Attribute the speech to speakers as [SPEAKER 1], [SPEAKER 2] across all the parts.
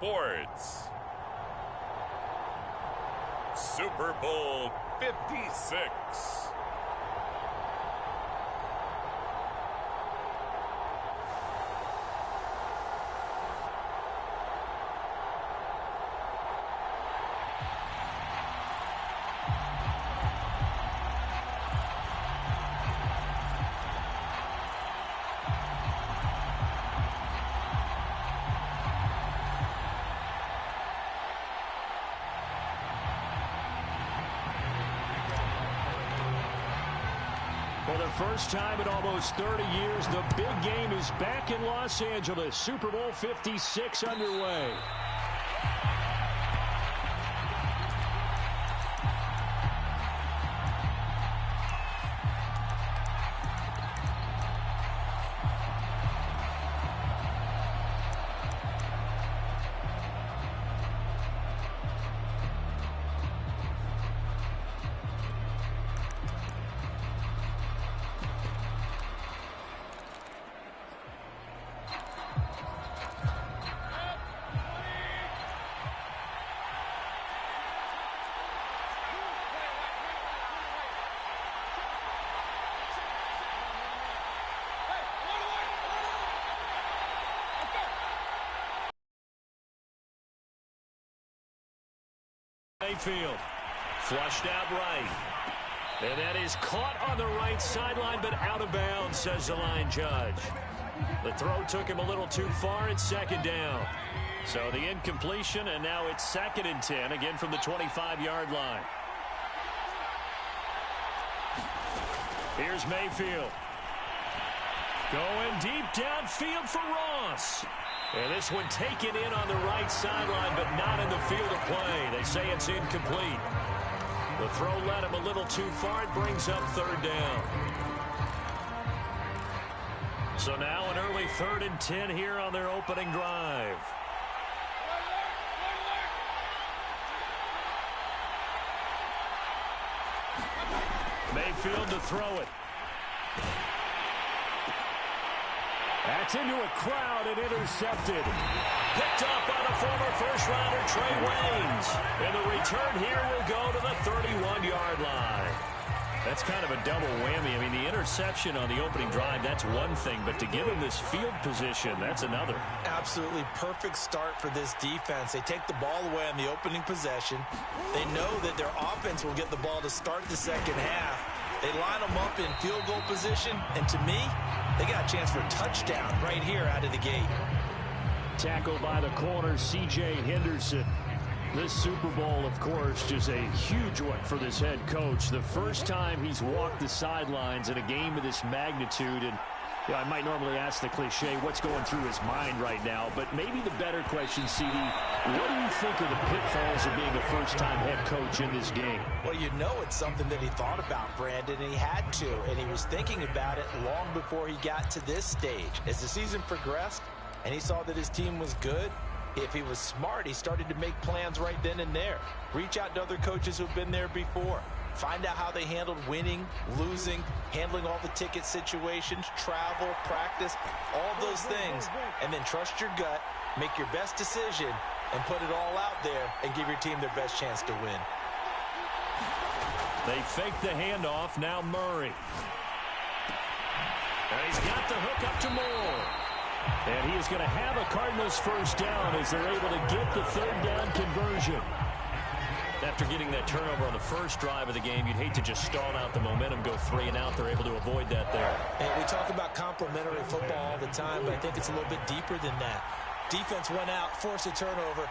[SPEAKER 1] Sports. Super Bowl 56.
[SPEAKER 2] For the first time in almost 30 years, the big game is back in Los Angeles. Super Bowl 56 underway. Mayfield flushed out right. And that is caught on the right sideline, but out of bounds, says the line judge. The throw took him a little too far. It's second down. So the incompletion, and now it's 2nd and 10, again from the 25-yard line. Here's Mayfield. Going deep downfield for Ross. And this one taken in on the right sideline, but not in the field of play. They say it's incomplete. The throw led him a little too far. It brings up 3rd down. So now an early 3rd and 10 here on their opening drive. Mayfield to throw it. That's into a crowd and intercepted. Picked up by the former first-rounder Trey Waynes. And the return here will go to the 31-yard line. That's kind of a double whammy. I mean, the interception on the opening drive, that's one thing. But to give him this field position, that's another.
[SPEAKER 3] Absolutely perfect start for this defense. They take the ball away on the opening possession. They know that their offense will get the ball to start the second half. They line them up in field goal position. And to me, they got a chance for a touchdown right here out of the gate.
[SPEAKER 2] Tackled by the corner, C.J. Henderson. This Super Bowl, of course, just a huge one for this head coach. The first time he's walked the sidelines in a game of this magnitude. And I might normally ask the cliche, what's going through his mind right now? But maybe the better question, CD, what do you think of the pitfalls of being a first-time head coach in this game?
[SPEAKER 3] Well, you know it's something that he thought about, Brandon, and he had to. And he was thinking about it long before he got to this stage. As the season progressed and he saw that his team was good, if he was smart, he started to make plans right then and there. Reach out to other coaches who've been there before. Find out how they handled winning, losing, handling all the ticket situations, travel, practice, all those things. And then trust your gut, make your best decision, and put it all out there and give your team their best chance to win.
[SPEAKER 2] They fake the handoff. Now Murray. And he's got the hook up to Moore. And he is going to have a Cardinals first down as they're able to get the 3rd down conversion. After getting that turnover on the first drive of the game, you'd hate to just stall out the momentum, go 3 and out. They're able to avoid that there.
[SPEAKER 3] And we talk about complementary football all the time, but I think it's a little bit deeper than that. Defense went out, forced a turnover,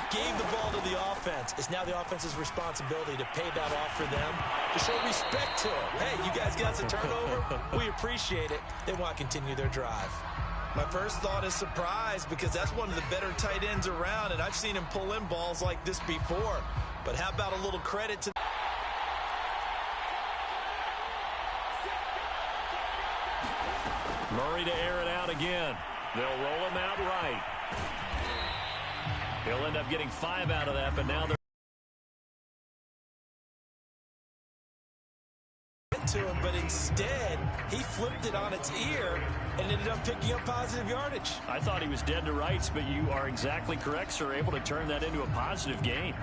[SPEAKER 3] gave the ball to the offense. It's now the offense's responsibility to pay that off for them, to show respect to them. Hey, you guys got a turnover? We appreciate it. They want to continue their drive. My first thought is surprise, because that's one of the better tight ends around, and I've seen him pull in balls like this before. But how about a little credit to...
[SPEAKER 2] Murray to air it out again. They'll roll him out right. He'll end up getting 5 out of that, but now they're...
[SPEAKER 3] to him, but instead he flipped it on its ear and ended up picking up positive yardage.
[SPEAKER 2] I thought he was dead to rights, but you are exactly correct, sir. Able to turn that into a positive gain.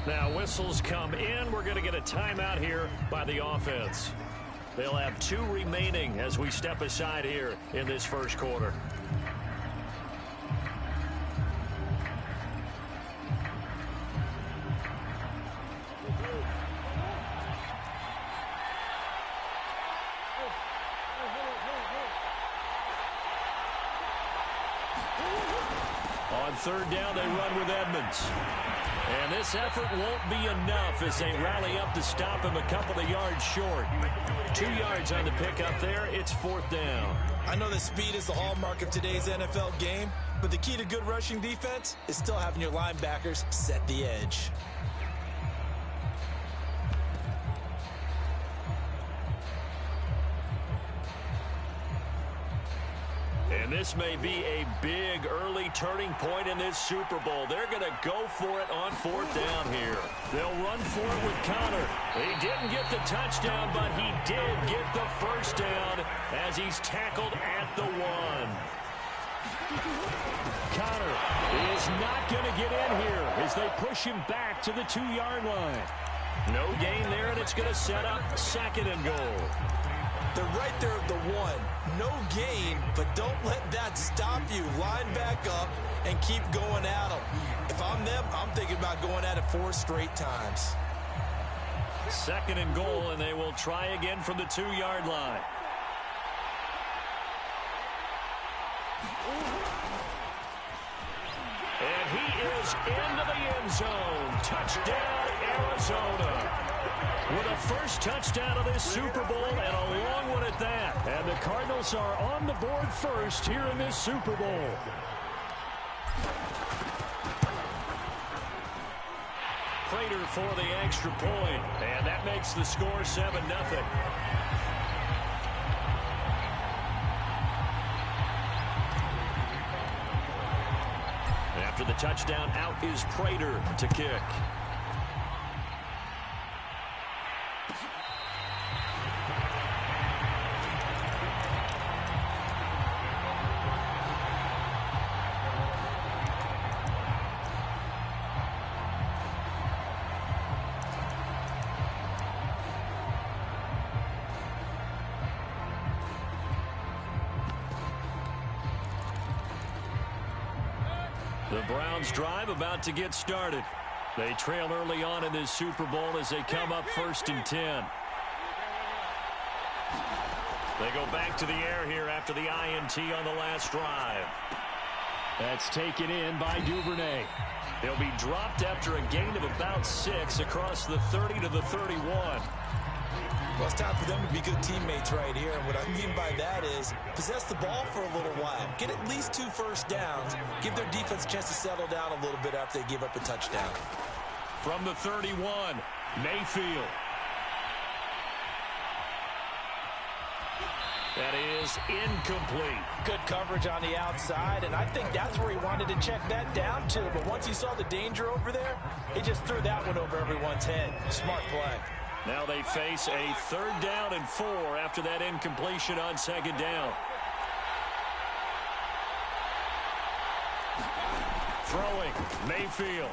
[SPEAKER 2] Now whistles come in. We're going to get a timeout here by the offense. They'll have 2 remaining as we step aside here in this first quarter. On third down, they run with Edmonds. And this effort won't be enough as they rally up to stop him a couple of yards short. 2 yards on the pickup there. It's 4th down.
[SPEAKER 3] I know that speed is the hallmark of today's NFL game, but the key to good rushing defense is still having your linebackers set the edge.
[SPEAKER 2] And this may be a big early turning point in this Super Bowl. They're going to go for it on 4th down here. They'll run for it with Connor. He didn't get the touchdown, but he did get the first down as he's tackled at the 1. Connor is not going to get in here as they push him back to the 2-yard line. No gain there, and it's going to set up 2nd and goal.
[SPEAKER 3] They're right there at the 1. No gain, but don't let that stop you. Line back up and keep going at them. If I'm them, I'm thinking about going at it 4 straight times.
[SPEAKER 2] 2nd and goal, and they will try again from the 2-yard line. And he is into the end zone. Touchdown, Arizona. With a first touchdown of this Super Bowl and a long one at that. And the Cardinals are on the board first here in this Super Bowl. Prater for the extra point. And that makes the score 7-0. After the touchdown, out is Prater to kick. The Browns drive about to get started. They trail early on in this Super Bowl as they come up 1st and 10. They go back to the air here after the INT on the last drive. That's taken in by Duvernay. He'll be dropped after a gain of about 6 across the 30 to the 31.
[SPEAKER 3] Well, it's time for them to be good teammates right here. And what I mean by that is possess the ball for a little while. Get at least 2 first downs. Give their defense a chance to settle down a little bit after they give up a touchdown.
[SPEAKER 2] From the 31, Mayfield. That is incomplete.
[SPEAKER 3] Good coverage on the outside, and I think that's where he wanted to check that down to. But once he saw the danger over there, he just threw that one over everyone's head. Smart play.
[SPEAKER 2] Now they face a 3rd down and 4 after that incompletion on 2nd down. Throwing, Mayfield.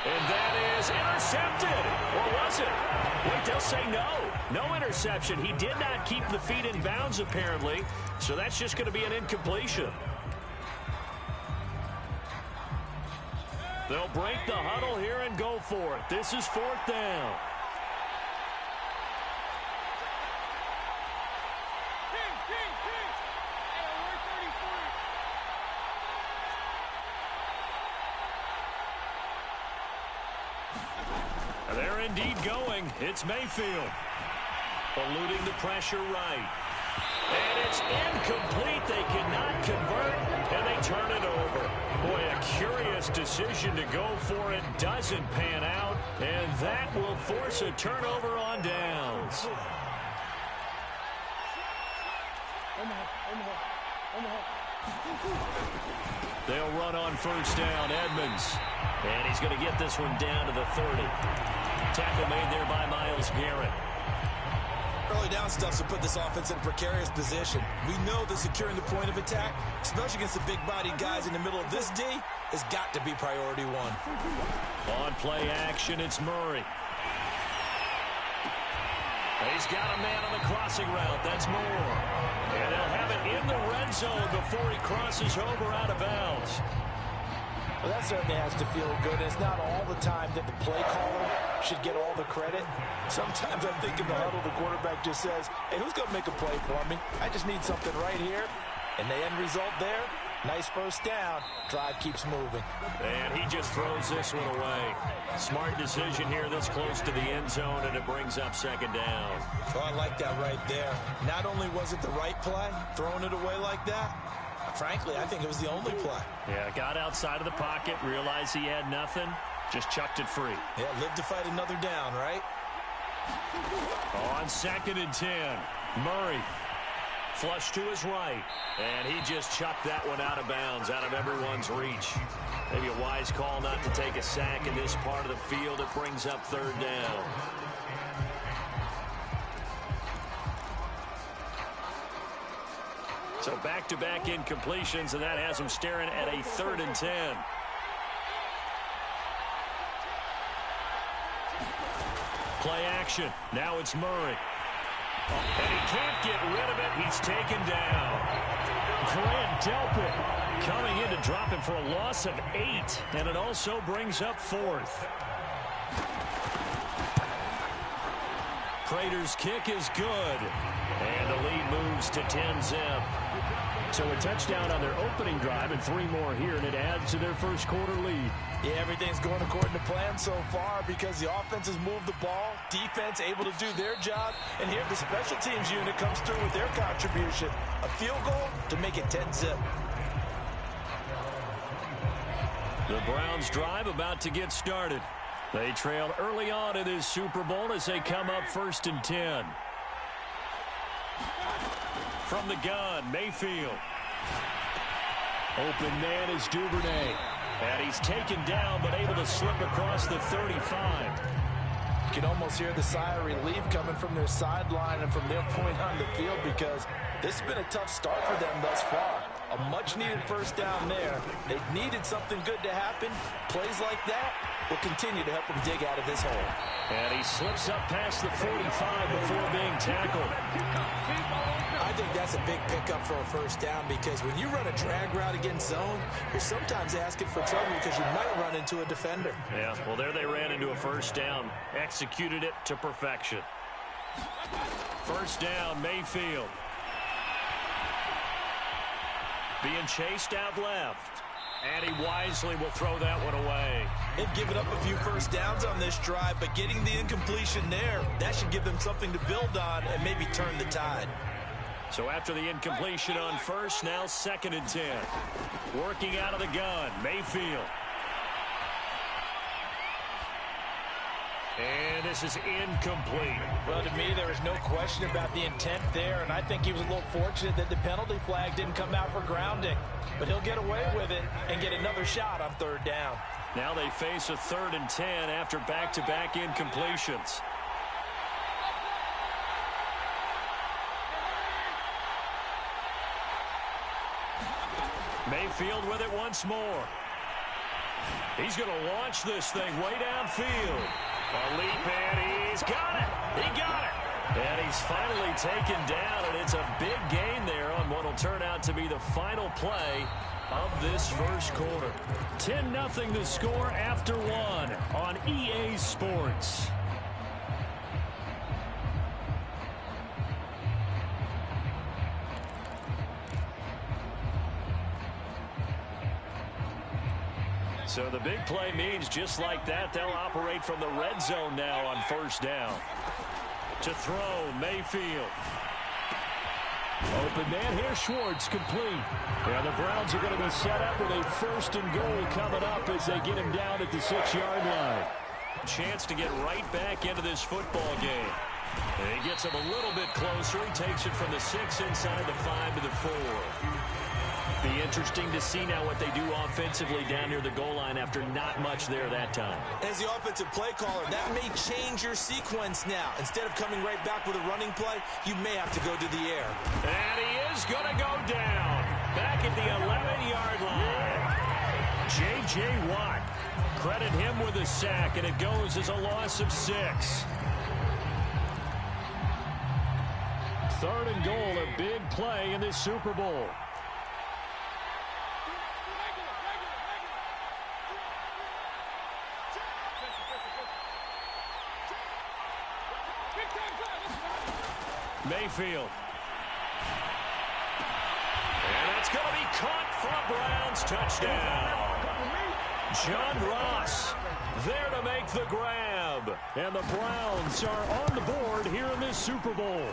[SPEAKER 2] And that is intercepted. Or was it? Wait, they'll say no. No interception. He did not keep the feet in bounds, apparently. So that's just going to be an incompletion. They'll break the huddle here and go for it. This is 4th down. They're indeed going. It's Mayfield. Eluding the pressure right. And it's incomplete. They cannot convert, and they turn it over. Boy, a curious decision to go for it. Doesn't pan out, and that will force a turnover on downs. They'll run on first down. Edmonds. And he's going to get this one down to the 30. Tackle made there by Myles Garrett.
[SPEAKER 3] Early down stuff to put this offense in a precarious position. We know that securing the point of attack, especially against the big-bodied guys in the middle of this D, has got to be priority one.
[SPEAKER 2] On play action, it's Murray. He's got a man on the crossing route. That's Moore. And they'll have it in the red zone before he crosses over out of bounds.
[SPEAKER 3] Well, that certainly has to feel good. It's not all the time that the play caller should get all the credit. Sometimes I think in the huddle, the quarterback just says, hey, who's going to make a play for me? I just need something right here. And the end result there, nice first down. Drive keeps moving.
[SPEAKER 2] And he just throws this one away. Smart decision here this close to the end zone, and it brings up second down.
[SPEAKER 3] Oh, I like that right there. Not only was it the right play, throwing it away like that, frankly, I think it was the only play.
[SPEAKER 2] Yeah, got outside of the pocket, realized he had nothing, just chucked it free.
[SPEAKER 3] Yeah, live to fight another down, right?
[SPEAKER 2] On 2nd and 10, Murray. Flush to his right, and he just chucked that one out of bounds, out of everyone's reach. Maybe a wise call not to take a sack in this part of the field. It brings up third down. So back-to-back incompletions, and that has him staring at a 3rd and 10. Play action. Now it's Murray. And he can't get rid of it. He's taken down. Grant Delpit coming in to drop him for a loss of 8. And it also brings up 4th. Prater's kick is good. And the lead moves to 10-zip. So a touchdown on their opening drive and 3 more here, and it adds to their first quarter lead.
[SPEAKER 3] Yeah, everything's going according to plan so far because the offense has moved the ball, defense able to do their job, and here the special teams unit comes through with their contribution. A field goal to make it 10-zip.
[SPEAKER 2] The Browns drive about to get started. They trail early on in this Super Bowl as they come up 1st and 10. From the gun, Mayfield. Open man is Duvernay. And he's taken down, but able to slip across the 35.
[SPEAKER 3] You can almost hear the sigh of relief coming from their sideline and from their point on the field because this has been a tough start for them thus far. A much-needed first down there. They needed something good to happen. Plays like that will continue to help them dig out of this hole.
[SPEAKER 2] And he slips up past the 45 before being tackled.
[SPEAKER 3] I think that's a big pickup for a first down because when you run a drag route against zone, you're sometimes asking for trouble because you might run into a defender.
[SPEAKER 2] Yeah, well, there they ran into a first down. Executed it to perfection. First down, Mayfield. Being chased out left. And he wisely will throw that one away.
[SPEAKER 3] They've given up a few first downs on this drive, but getting the incompletion there, that should give them something to build on and maybe turn the tide.
[SPEAKER 2] So after the incompletion on first, now 2nd and 10. Working out of the gun, Mayfield. And this is incomplete.
[SPEAKER 3] Well, to me, there is no question about the intent there, and I think he was a little fortunate that the penalty flag didn't come out for grounding. But he'll get away with it and get another shot on 3rd down.
[SPEAKER 2] Now they face a 3rd and 10 after back-to-back incompletions. Mayfield with it once more. He's going to launch this thing way downfield. A leap, and he's got it. He got it. And he's finally taken down, and it's a big gain there on what will turn out to be the final play of this first quarter. 10-0 the score after 1 on EA Sports. So the big play means just like that, they'll operate from the red zone now on first down. To throw, Mayfield. Open man here, Schwartz, complete. And the Browns are going to be set up with a 1st and goal coming up as they get him down at the 6-yard line. Chance to get right back into this football game. They gets him a little bit closer. He takes it from the 6 inside the 5 to the 4. Be interesting to see now what they do offensively down near the goal line after not much there that time.
[SPEAKER 3] As the offensive play caller, that may change your sequence now. Instead of coming right back with a running play, you may have to go to the air.
[SPEAKER 2] And he is going to go down. Back at the 11-yard line. J.J. Watt. Credit him with a sack, and it goes as a loss of 6. 3rd and goal, a big play in this Super Bowl. Mayfield. And that's going to be caught for a Browns touchdown. John Ross there to make the grab. And the Browns are on the board here in this Super Bowl.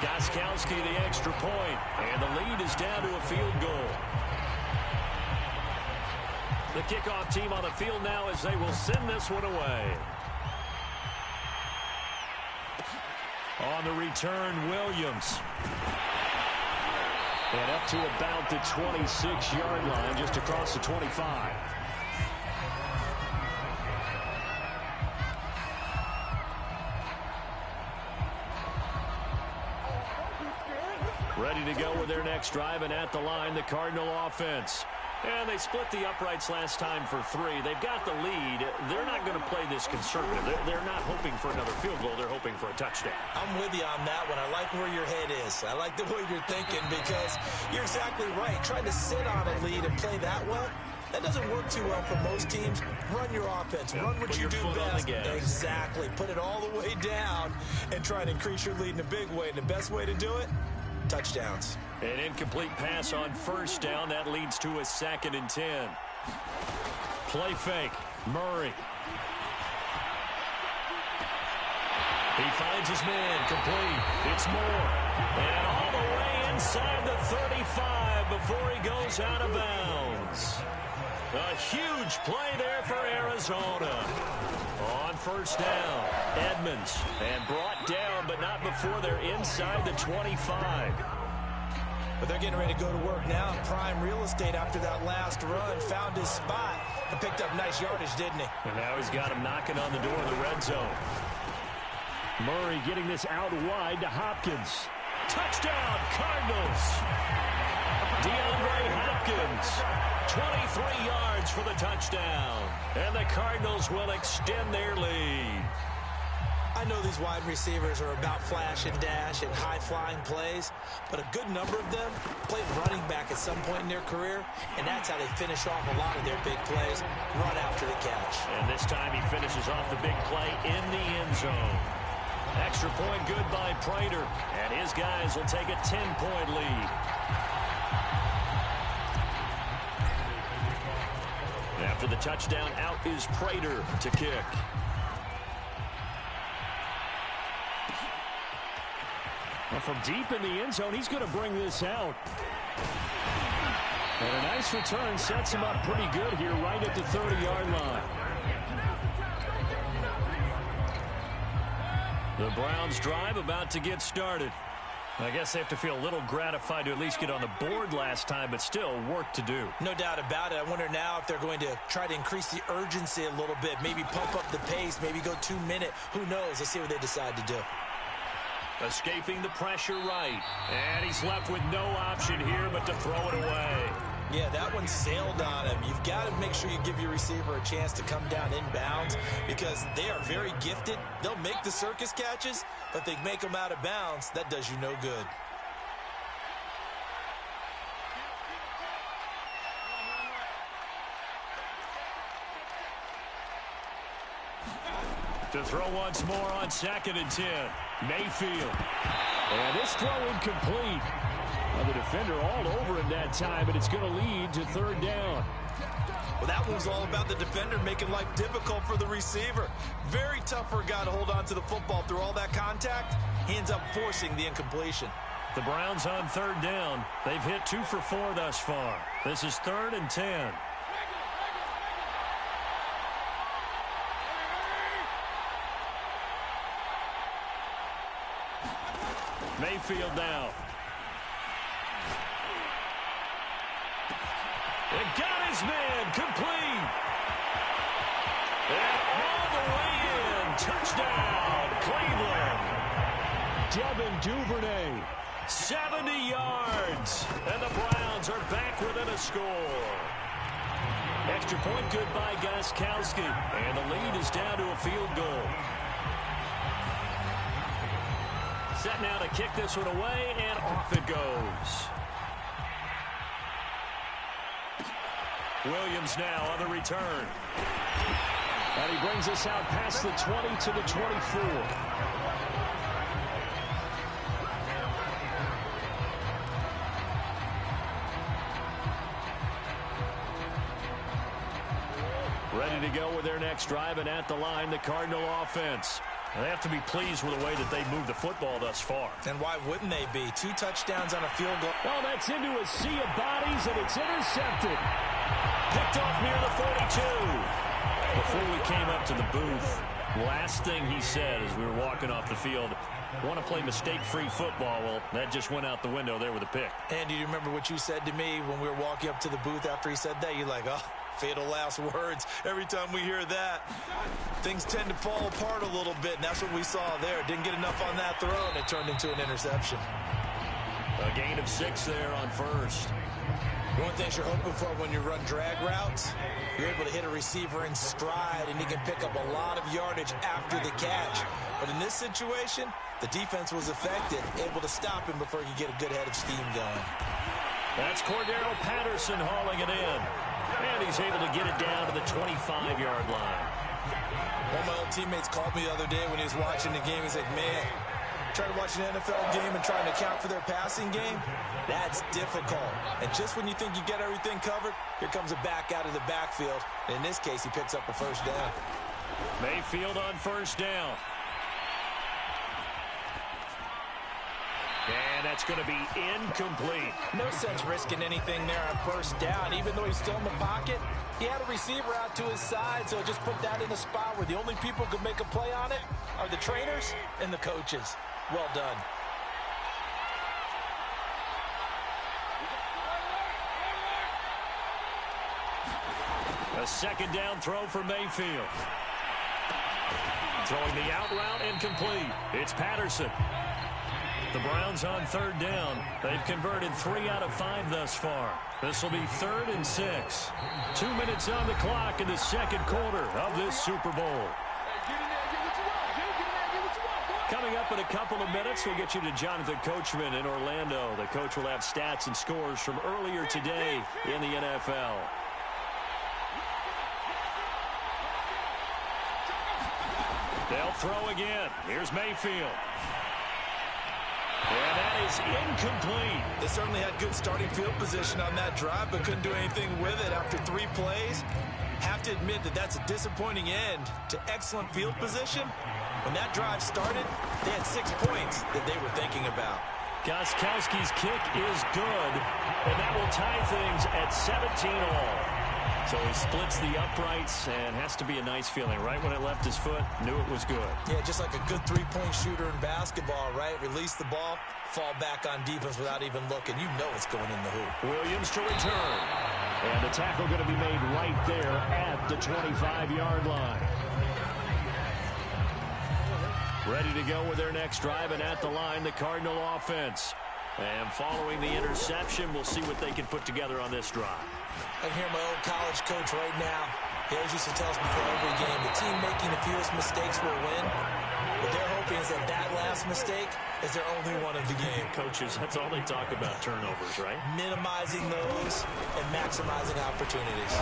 [SPEAKER 2] Gostkowski the extra point, and the lead is down to a field goal. The kickoff team on the field now as they will send this one away. On the return, Williams. And up to about the 26-yard line, just across the 25. Ready to go with their next drive, and at the line, the Cardinal offense. And they split the uprights last time for 3. They've got the lead. They're not going to play this conservative. They're not hoping for another field goal. They're hoping for a touchdown.
[SPEAKER 3] I'm with you on that one. I like where your head is. I like the way you're thinking because you're exactly right. Trying to sit on a lead and play that well, that doesn't work too well for most teams. Run your offense. Run what you do best. Exactly. Put it all the way down and try and increase your lead in a big way. And the best way to do it, touchdowns.
[SPEAKER 2] An incomplete pass on 1st down. That leads to a 2nd and 10. Play fake. Murray. He finds his man. Complete. It's Moore. And all the way inside the 35 before he goes out of bounds. A huge play there for Arizona. On 1st down, Edmonds. And brought down, but not before they're inside the 25.
[SPEAKER 3] But they're getting ready to go to work now in prime real estate after that last run. Found his spot and picked up nice yardage, didn't he?
[SPEAKER 2] And now he's got him knocking on the door of the red zone. Murray getting this out wide to Hopkins. Touchdown, Cardinals. DeAndre Hopkins, 23 yards for the touchdown. And the Cardinals will extend their lead.
[SPEAKER 3] I know these wide receivers are about flash and dash and high-flying plays, but a good number of them played running back at some point in their career, and that's how they finish off a lot of their big plays, run after the catch.
[SPEAKER 2] And this time he finishes off the big play in the end zone. Extra point good by Prater, and his guys will take a 10-point lead. After the touchdown, out is Prater to kick. Well, from deep in the end zone, he's going to bring this out. And a nice return sets him up pretty good here right at the 30-yard line. The Browns drive about to get started. I guess they have to feel a little gratified to at least get on the board last time, but still work to do.
[SPEAKER 3] No doubt about it. I wonder now if they're going to try to increase the urgency a little bit, maybe pump up the pace, maybe go 2-minute. Who knows? Let's see what they decide to do.
[SPEAKER 2] Escaping the pressure right. And he's left with no option here but to throw it away.
[SPEAKER 3] Yeah, that one sailed on him. You've got to make sure you give your receiver a chance to come down inbounds because they are very gifted. They'll make the circus catches, but they make them out of bounds. That does you no good.
[SPEAKER 2] To throw once more on 2nd and 10. Mayfield. And this throw incomplete. Well, the defender all over him that time, but it's going to lead to 3rd down.
[SPEAKER 3] Well, that one's all about the defender making life difficult for the receiver. Very tough for a guy to hold on to the football through all that contact. He ends up forcing the incompletion.
[SPEAKER 2] The Browns on 3rd down. They've hit 2 for 4 thus far. This is 3rd and 10. Mayfield now. And got his man complete. And all the way in. Touchdown, Cleveland. Devin Duvernay, 70 yards. And the Browns are back within a score. Extra point good by Gostkowski. And the lead is down to a field goal. Set now to kick this one away, and off it goes. Williams now on the return. And he brings us out past the 20 to the 24. Ready to go with their next drive, and at the line, the Cardinal offense. They have to be pleased with the way that they've moved the football thus far.
[SPEAKER 3] And why wouldn't they be? 2 touchdowns on a field goal.
[SPEAKER 2] Oh, that's into a sea of bodies, and it's intercepted. Picked off near the 42. Before we came up to the booth, last thing he said as we were walking off the field, want to play mistake-free football. Well, that just went out the window there with a pick.
[SPEAKER 3] And do you remember what you said to me when we were walking up to the booth after he said that? You're like, oh, fatal last words. Every time we hear that, things tend to fall apart a little bit, and that's what we saw there. Didn't get enough on that throw, and it turned into an interception.
[SPEAKER 2] A gain of 6 there on first.
[SPEAKER 3] One thing you're hoping for when you run drag routes, you're able to hit a receiver in stride, and he can pick up a lot of yardage after the catch. But in this situation, the defense was effective, able to stop him before he could get a good head of steam going.
[SPEAKER 2] That's Cordero Patterson hauling it in. And he's able to get it down to the 25-yard line.
[SPEAKER 3] One of my old teammates called me the other day when he was watching the game. He's like, man, trying to watch an NFL game and trying to account for their passing game, that's difficult. And just when you think you get everything covered, here comes a back out of the backfield. And in this case, he picks up a first down.
[SPEAKER 2] Mayfield on first down. And that's going to be incomplete.
[SPEAKER 3] No sense risking anything there on first down. Even though he's still in the pocket, he had a receiver out to his side, so just put that in a spot where the only people who can make a play on it are the trainers and the coaches. Well done.
[SPEAKER 2] A second down throw for Mayfield. Throwing the out route incomplete. It's Patterson. The Browns on third down. They've converted 3 out of 5 thus far. This will be 3rd and 6. 2 minutes on the clock in the second quarter of this Super Bowl. Coming up in a couple of minutes, we'll get you to Jonathan Coachman in Orlando. The coach will have stats and scores from earlier today in the NFL. They'll throw again. Here's Mayfield. And that is incomplete.
[SPEAKER 3] They certainly had good starting field position on that drive, but couldn't do anything with it after 3 plays. Have to admit that that's a disappointing end to excellent field position. When that drive started, they had 6 points that they were thinking about.
[SPEAKER 2] Gostkowski's kick is good, and that will tie things at 17 all. So he splits the uprights, and has to be a nice feeling. Right when it left his foot, knew it was good.
[SPEAKER 3] Yeah, just like a good 3-point shooter in basketball, right? Release the ball, fall back on defense without even looking. You know it's going in the hoop.
[SPEAKER 2] Williams to return. And the tackle going to be made right there at the 25-yard line. Ready to go with their next drive, and at the line, the Cardinal offense. And following the interception, we'll see what they can put together on this drive.
[SPEAKER 3] I can hear my old college coach right now. He always used to tell us before every game, the team making the fewest mistakes will win. What they're hoping is that that last mistake is their only one of the game.
[SPEAKER 2] Coaches, that's all they talk about, turnovers, right?
[SPEAKER 3] Minimizing those and maximizing opportunities.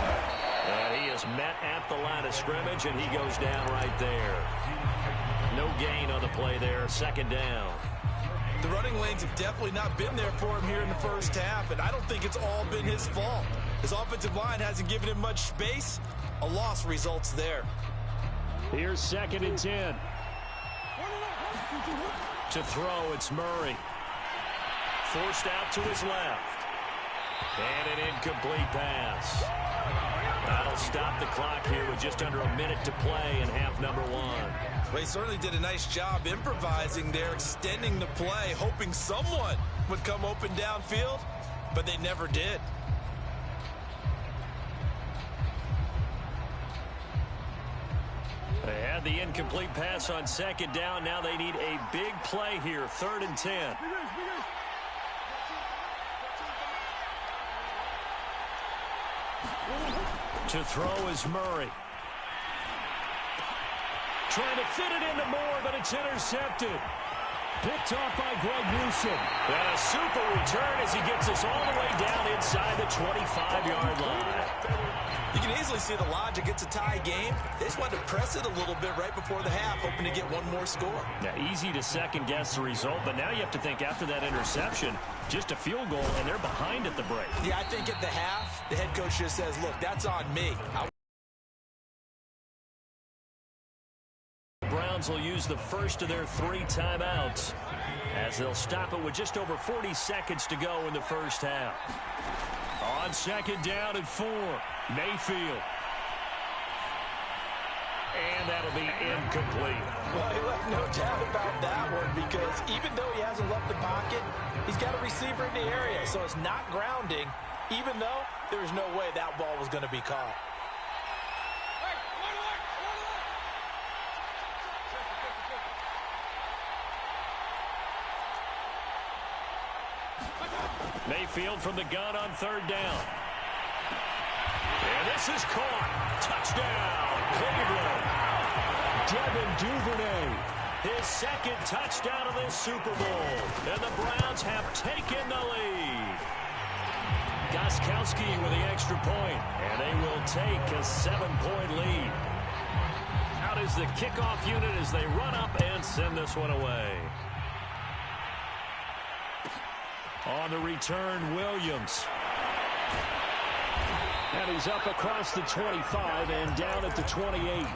[SPEAKER 2] He is met at the line of scrimmage, and he goes down right there. No gain on the play there, second down.
[SPEAKER 3] The running lanes have definitely not been there for him here in the first half, and I don't think it's all been his fault. His offensive line hasn't given him much space. A loss results there.
[SPEAKER 2] Here's 2nd and 10. To throw, it's Murray. Forced out to his left. And an incomplete pass. That'll stop the clock here with just under a minute to play in half number one.
[SPEAKER 3] Well, he certainly did a nice job improvising there, extending the play, hoping someone would come open downfield, but they never did.
[SPEAKER 2] They had the incomplete pass on second down. Now they need a big play here, 3rd and 10. To throw is Murray. Trying to fit it into Moore, but it's intercepted. Picked off by Greg Newsome. And a super return as he gets us all the way down inside the 25-yard line.
[SPEAKER 3] You can easily see the logic. It's a tie game. They just wanted to press it a little bit right before the half, hoping to get one more score.
[SPEAKER 2] Now, easy to second-guess the result, but now you have to think after that interception, just a field goal, and they're behind at the break.
[SPEAKER 3] Yeah, I think at the half, the head coach just says, look, that's on me.
[SPEAKER 2] Browns will use the first of their 3 timeouts as they'll stop it with just over 40 seconds to go in the first half. On second down and 4, Mayfield. And that'll be incomplete.
[SPEAKER 3] Well, he left no doubt about that one because even though he hasn't left the pocket, he's got a receiver in the area, so it's not grounding, even though there's no way that ball was going to be caught.
[SPEAKER 2] Mayfield from the gun on 3rd down. And this is caught. Touchdown, Cleveland. Devin Duvernay, his 2nd touchdown of this Super Bowl. And the Browns have taken the lead. Gostkowski with the extra point. And they will take a 7-point lead. Out is the kickoff unit as they run up and send this one away. On the return, Williams. And he's up across the 25 and down at the 28.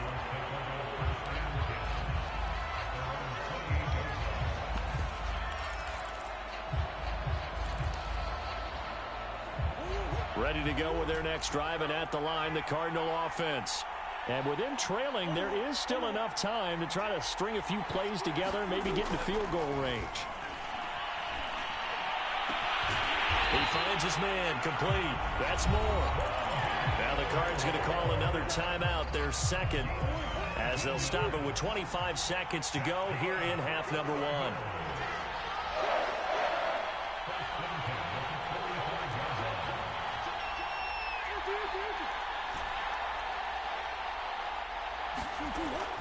[SPEAKER 2] Ready to go with their next drive, and at the line, the Cardinal offense. And with them trailing, there is still enough time to try to string a few plays together and maybe get into field goal range. He finds his man, complete. That's Moore. Now the Cards going to call another timeout, their 2nd, as they'll stop it with 25 seconds to go here in half number 1.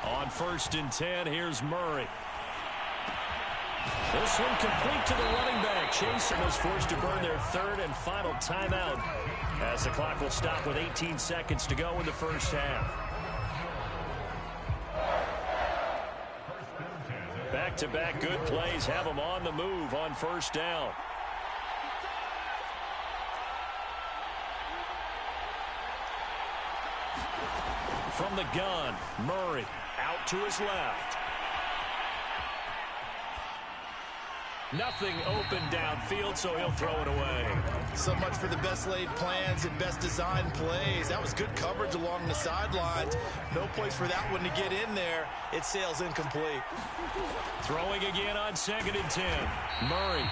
[SPEAKER 2] On 1st and 10, here's Murray. This one complete to the running back. Chase was forced to burn their 3rd and final timeout as the clock will stop with 18 seconds to go in the first half. Back-to-back good plays have them on the move on 1st down. From the gun, Murray out to his left. Nothing open downfield, so he'll throw it away.
[SPEAKER 3] So much for the best laid plans and best designed plays. That was good coverage along the sidelines. No place for that one to get in there. It sails incomplete.
[SPEAKER 2] Throwing again on 2nd and 10. Murray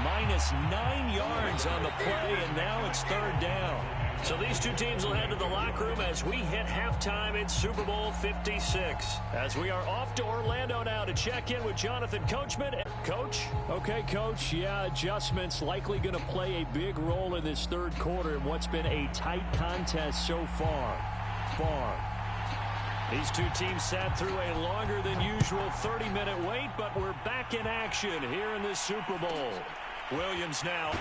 [SPEAKER 2] minus 9 yards on the play, and now it's 3rd down. So these two teams will head to the locker room as we hit halftime in Super Bowl 56. As we are off to Orlando now to check in with Jonathan Coachman. Coach? Okay, Coach. Yeah, adjustments likely going to play a big role in this 3rd quarter in what's been a tight contest so far. These two teams sat through a longer than usual 30-minute wait, but we're back in action here in this Super Bowl. Williams now.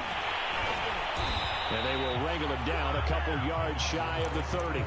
[SPEAKER 2] And they will wrangle him down a couple yards shy of the 30.